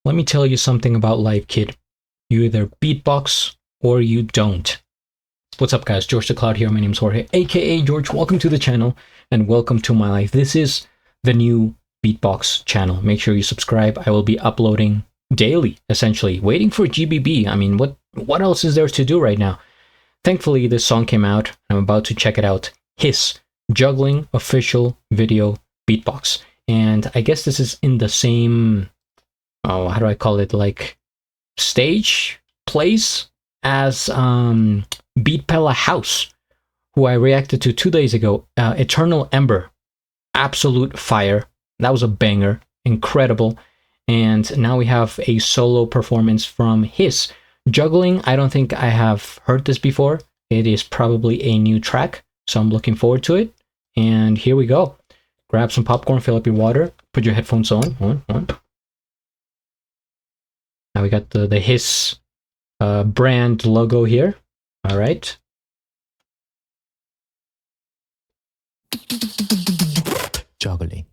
Let me tell you something about life, kid. You either beatbox or you don't. What's up, guys? GeorgeTheCloud here. My name's Jorge, aka George. Welcome to the channel and welcome to my life. This is the new Beatbox channel. Make sure you subscribe. I will be uploading daily, essentially. Waiting for GBB. I mean, what else is there to do right now? Thankfully, this song came out. I'm about to check it out. Hiss, Juggling official video beatbox. And I guess this is in the same, how do I call it, like stage place as Beatpella House, who I reacted to 2 days ago. Eternal Ember, absolute fire. That was a banger, incredible. And now we have a solo performance from Hiss. Juggling, I don't think I have heard this before. It is probably a new track, so I'm looking forward to it. And here we go. Grab some popcorn, fill up your water, put your headphones on. Now we got the Hiss brand logo here. All right. Juggling.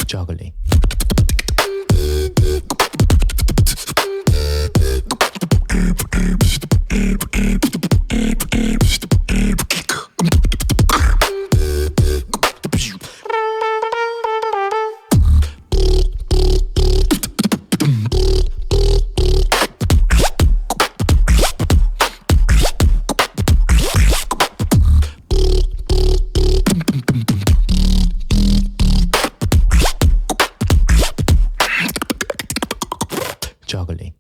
Juggling. Juggling.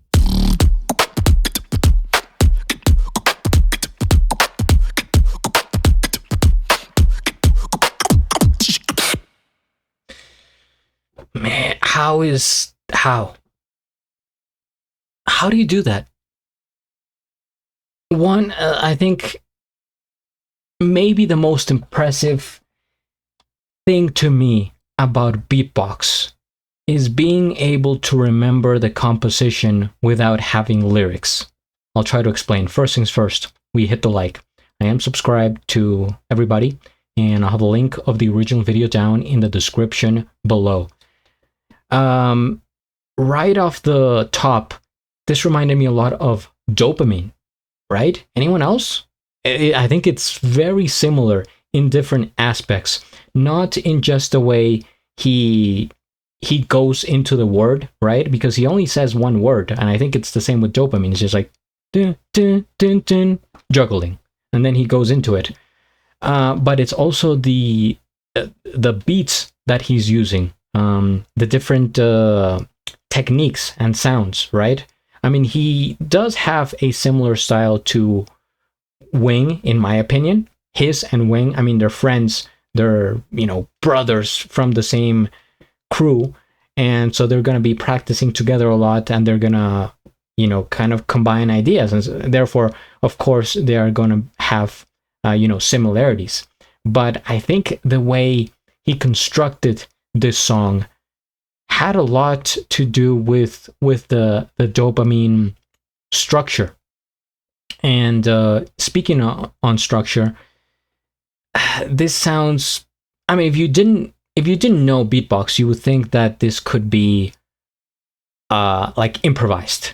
Man, how do you do that? One, I think maybe the most impressive thing to me about beatbox is being able to remember the composition without having lyrics. I'll try to explain. First things first, we hit the like. I am subscribed to everybody, and I'll have a link of the original video down in the description below. Right off the top, this reminded me a lot of Dopamine, right? Anyone else? I think it's very similar in different aspects, not in just the way he goes into the word, right? Because he only says one word, and I think it's the same with Dopamine. It's just like dun, dun, dun, dun, juggling, and then he goes into it. But it's also the beats that he's using, the different techniques and sounds, right? I mean, he does have a similar style to Wing, in my opinion. Hiss and Wing, I mean, they're friends. They're, you know, brothers from the same crew, and so they're going to be practicing together a lot, and they're going to, you know, kind of combine ideas, and therefore, of course, they are going to have, you know, similarities. But I think the way he constructed this song had a lot to do with the dopamine structure. And speaking on structure, this sounds, I mean, if you didn't know beatbox, you would think that this could be like improvised,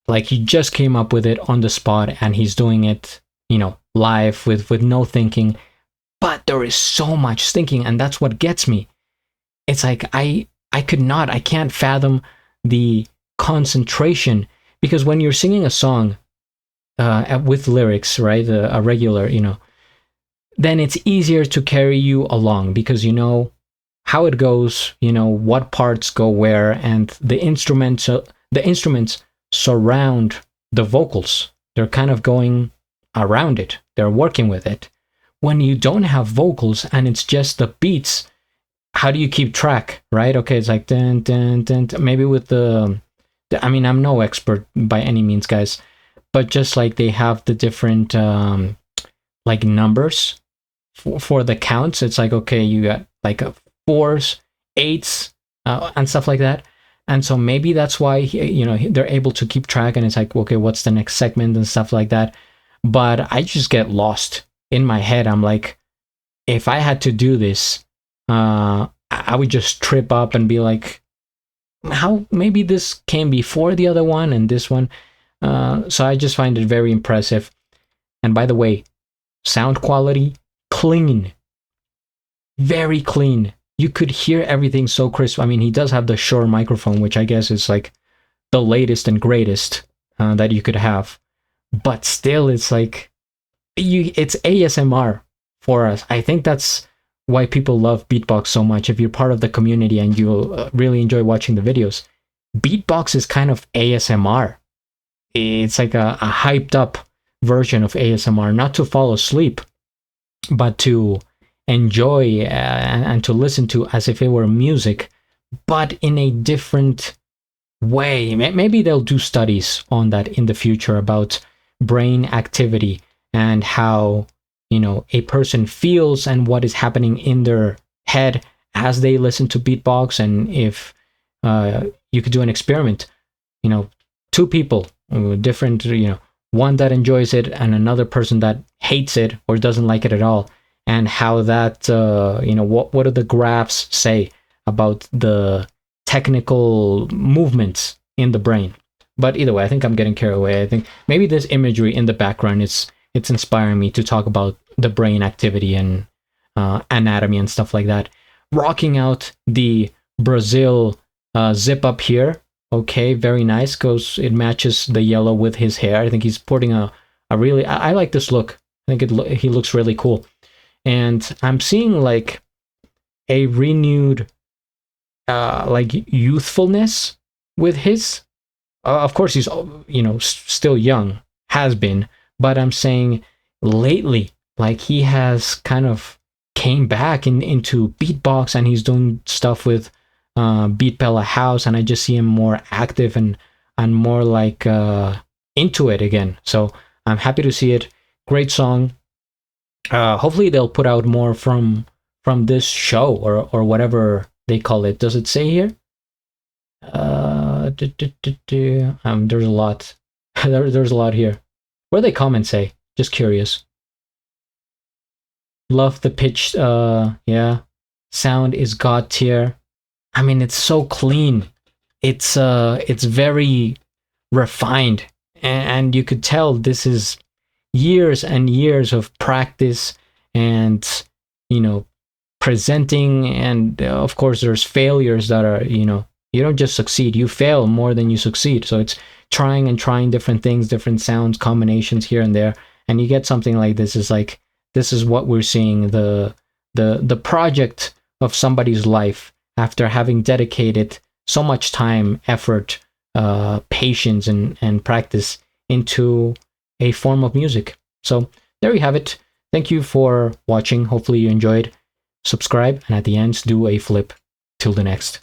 like he just came up with it on the spot and he's doing it, you know, live with no thinking. But there is so much thinking, and that's what gets me. It's like I can't fathom the concentration, because when you're singing a song with lyrics, right, a regular, you know, then it's easier to carry you along because you know how it goes, you know what parts go where, and the instruments surround the vocals. They're kind of going around it. They're working with it. When you don't have vocals and it's just the beats, how do you keep track, right? Okay, it's like dun, dun, dun, dun. Maybe with the I mean, I'm no expert by any means, guys, but just like they have the different like numbers for the counts. It's like, okay, you got like fours, eights, and stuff like that. And so maybe that's why you know, they're able to keep track, and it's like, okay, what's the next segment and stuff like that. But I just get lost in my head. I'm like, if I had to do this, I would just trip up and be like, how maybe this came before the other one and this one. So I just find it very impressive. And by the way, sound quality, clean, very clean. You could hear everything so crisp. I mean, he does have the Shure microphone, which I guess is like the latest and greatest that you could have. But still, it's like, it's ASMR for us. I think that's why people love beatbox so much. If you're part of the community and you really enjoy watching the videos, beatbox is kind of ASMR. It's like a hyped up version of ASMR, not to fall asleep, but to enjoy and to listen to as if it were music, but in a different way. Maybe they'll do studies on that in the future about brain activity and how, you know, a person feels and what is happening in their head as they listen to beatbox. And if you could do an experiment, you know, two people, different, you know, one that enjoys it and another person that hates it or doesn't like it at all, and how that, you know, what do the graphs say about the technical movements in the brain. But either way, I think I'm getting carried away. I think maybe this imagery in the background, it's inspiring me to talk about the brain activity and anatomy and stuff like that. Rocking out the Brazil zip up here. Okay, very nice. It matches the yellow with his hair. I think he's sporting a really, I like this look. I think he looks really cool. And I'm seeing like a renewed like youthfulness with his. Of course, he's, you know, still young, has been, but I'm saying lately, like he has kind of came back into beatbox, and he's doing stuff with Beat Pella House, and I just see him more active and more like into it again. So I'm happy to see it. Great song. Hopefully they'll put out more from this show or whatever they call it. Does it say here? There's a lot. There's a lot here. What do they comment say? Just curious. Love the pitch. Yeah. Sound is god tier. I mean, it's so clean. It's very refined, and you could tell this is years and years of practice and, you know, presenting. And of course, there's failures that are, you know, you don't just succeed, you fail more than you succeed. So it's trying and trying different things, different sounds, combinations here and there, and you get something like this. Is like, this is what we're seeing, the project of somebody's life after having dedicated so much time, effort, patience, and practice into a form of music. So there you have it. Thank you for watching. Hopefully you enjoyed. Subscribe, and at the end, do a flip. Till the next.